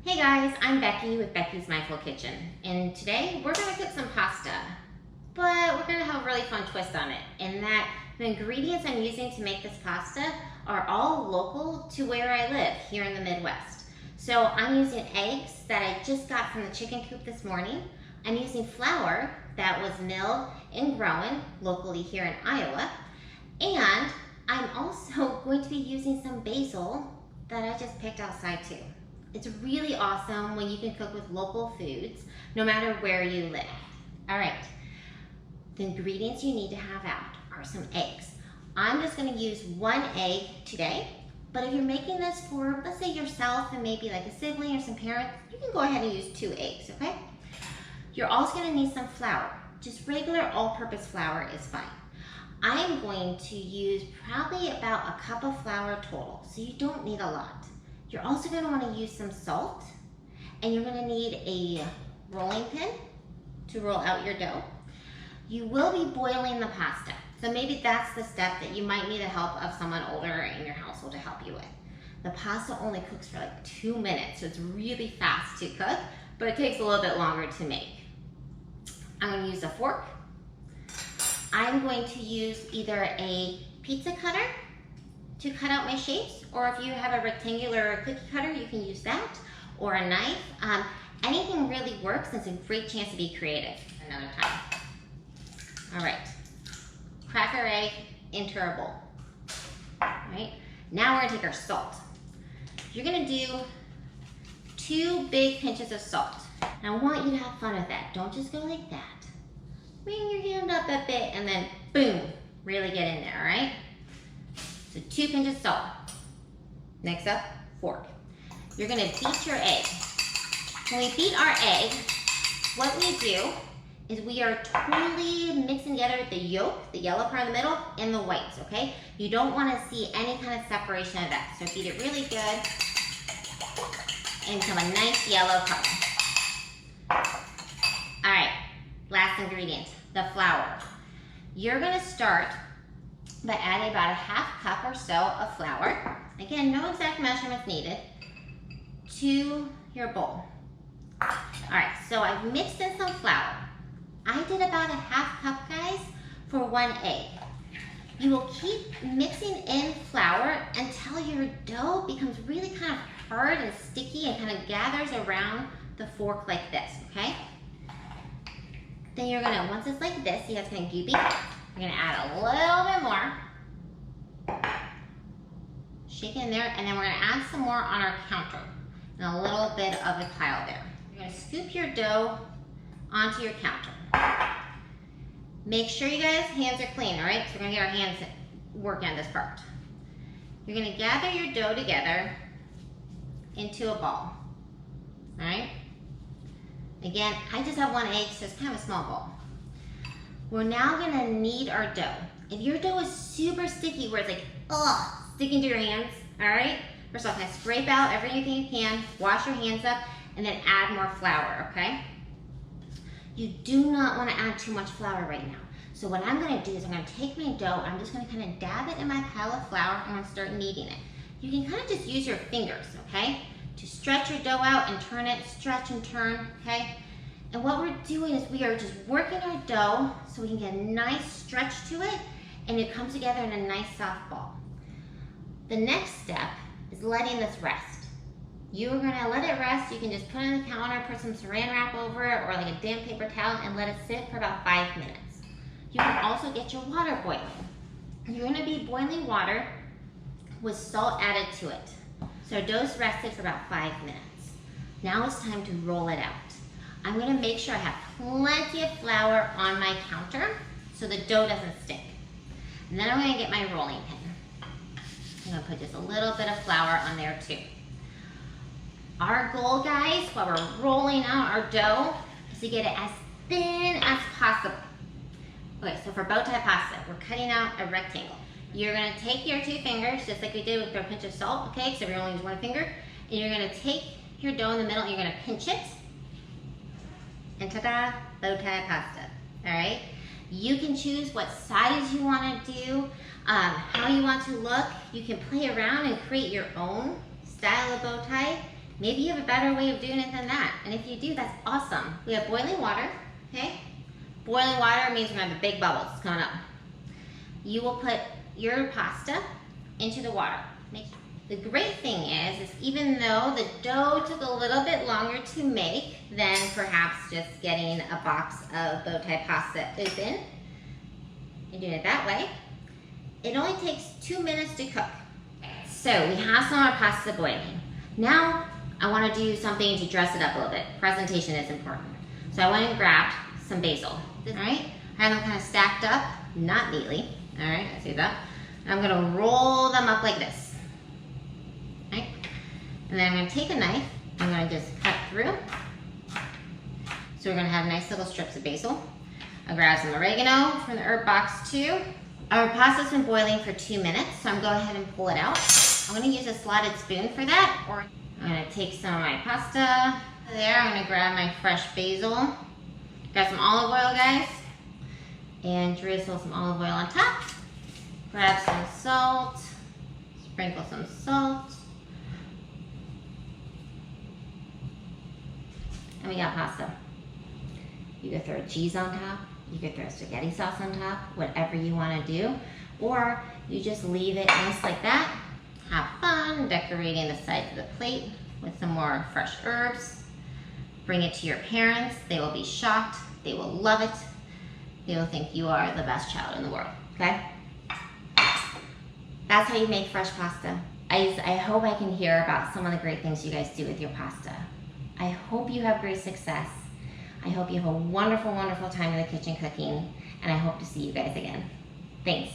Hey guys, I'm Becky with Becky's Mindful Kitchen, and today we're going to cook some pasta, but we're going to have a really fun twist on it, in that the ingredients I'm using to make this pasta are all local to where I live here in the Midwest. So I'm using eggs that I just got from the chicken coop this morning. I'm using flour that was milled and grown locally here in Iowa, and I'm also going to be using some basil that I just picked outside too. It's really awesome when you can cook with local foods, no matter where you live. All right, the ingredients you need to have out are some eggs. I'm just gonna use one egg today, but if you're making this for, let's say yourself and maybe like a sibling or some parents, you can go ahead and use 2 eggs, okay? You're also gonna need some flour. Just regular all-purpose flour is fine. I'm going to use probably about a cup of flour total, so you don't need a lot. You're also going to want to use some salt, and you're going to need a rolling pin to roll out your dough. You will be boiling the pasta, so maybe that's the step that you might need the help of someone older in your household to help you with. The pasta only cooks for like 2 minutes, so it's really fast to cook, but it takes a little bit longer to make. I'm going to use a fork. I'm going to use either a pizza cutter to cut out my shapes, or if you have a rectangular cookie cutter, you can use that, or a knife. Anything really works, and it's a great chance to be creative another time. All right, crack our egg into our bowl. All right, now we're gonna take our salt. You're gonna do 2 big pinches of salt. And I want you to have fun with that. Don't just go like that. Bring your hand up a bit, and then boom, really get in there, all right? So 2 pinches of salt. Next up, fork. You're gonna beat your egg. When we beat our egg, what we do is we are totally mixing together the yolk, the yellow part in the middle, and the whites, okay? You don't wanna see any kind of separation of that. So beat it really good and become a nice yellow color. All right, last ingredient, the flour. You're gonna start by adding about a ½ cup or so of flour. Again, no exact measurements needed, to your bowl. All right, so I've mixed in some flour. I did about a ½ cup, guys, for 1 egg. You will keep mixing in flour until your dough becomes really kind of hard and sticky and kind of gathers around the fork like this, okay? Then you're gonna, once it's like this, see how it's kind of goopy? You're gonna add a little bit more. Shake it in there, and then we're gonna add some more on our counter. And a little bit of a pile there. You're gonna scoop your dough onto your counter. Make sure you guys' hands are clean, all right? So we're gonna get our hands working on this part. You're gonna gather your dough together into a ball, all right? Again, I just have 1 egg, so it's kind of a small ball. We're now gonna knead our dough. If your dough is super sticky, where it's like, ugh, sticking to your hands, all right? First off, kind of scrape out everything you can, wash your hands up, and then add more flour, okay? You do not wanna add too much flour right now. So what I'm gonna do is I'm gonna take my dough, I'm just gonna kind of dab it in my pile of flour, and I'm gonna start kneading it. You can kind of just use your fingers, okay? To stretch your dough out and turn it, stretch and turn, okay? And what we're doing is we are just working our dough so we can get a nice stretch to it, and it comes together in a nice soft ball. The next step is letting this rest. You're gonna let it rest. You can just put it on the counter, put some saran wrap over it, or like a damp paper towel, and let it sit for about 5 minutes. You can also get your water boiling. You're gonna be boiling water with salt added to it. So dough's rested for about 5 minutes. Now it's time to roll it out. I'm gonna make sure I have plenty of flour on my counter so the dough doesn't stick. And then I'm gonna get my rolling pin. I'm gonna put just a little bit of flour on there too. Our goal, guys, while we're rolling out our dough, is to get it as thin as possible. Okay, so for bow tie pasta, we're cutting out a rectangle. You're gonna take your 2 fingers, just like we did with our pinch of salt, okay? So we only use 1 finger. And you're gonna take your dough in the middle, and you're gonna pinch it. And ta-da, bow tie pasta, all right? You can choose what size you wanna do, how you want to look. You can play around and create your own style of bow tie. Maybe you have a better way of doing it than that. And if you do, that's awesome. We have boiling water, okay? Boiling water means we're gonna have the big bubbles coming up. You will put your pasta into the water. The great thing is even though the dough took a little bit longer to make than perhaps just getting a box of bow tie pasta open and doing it that way, it only takes 2 minutes to cook. So we have some of our pasta boiling. Now I want to do something to dress it up a little bit. Presentation is important. So I went and grabbed some basil. All right, I have them kind of stacked up, not neatly. All right, I see that. I'm gonna roll them up like this. All right, and then I'm gonna take a knife. I'm gonna just cut through. So we're gonna have nice little strips of basil. I'll grab some oregano from the herb box too. Our pasta's been boiling for 2 minutes, so I'm going to go ahead and pull it out. I'm gonna use a slotted spoon for that, or I'm gonna take some of my pasta. There, I'm gonna grab my fresh basil. Got some olive oil, guys. And drizzle some olive oil on top. Grab some salt. Sprinkle some salt. And we got pasta. You could throw cheese on top. You could throw spaghetti sauce on top, whatever you want to do. Or you just leave it nice like that. Have fun decorating the sides of the plate with some more fresh herbs. Bring it to your parents. They will be shocked. They will love it. They will think you are the best child in the world, okay? That's how you make fresh pasta. I hope I can hear about some of the great things you guys do with your pasta. I hope you have great success. I hope you have a wonderful, wonderful time in the kitchen cooking, and I hope to see you guys again. Thanks.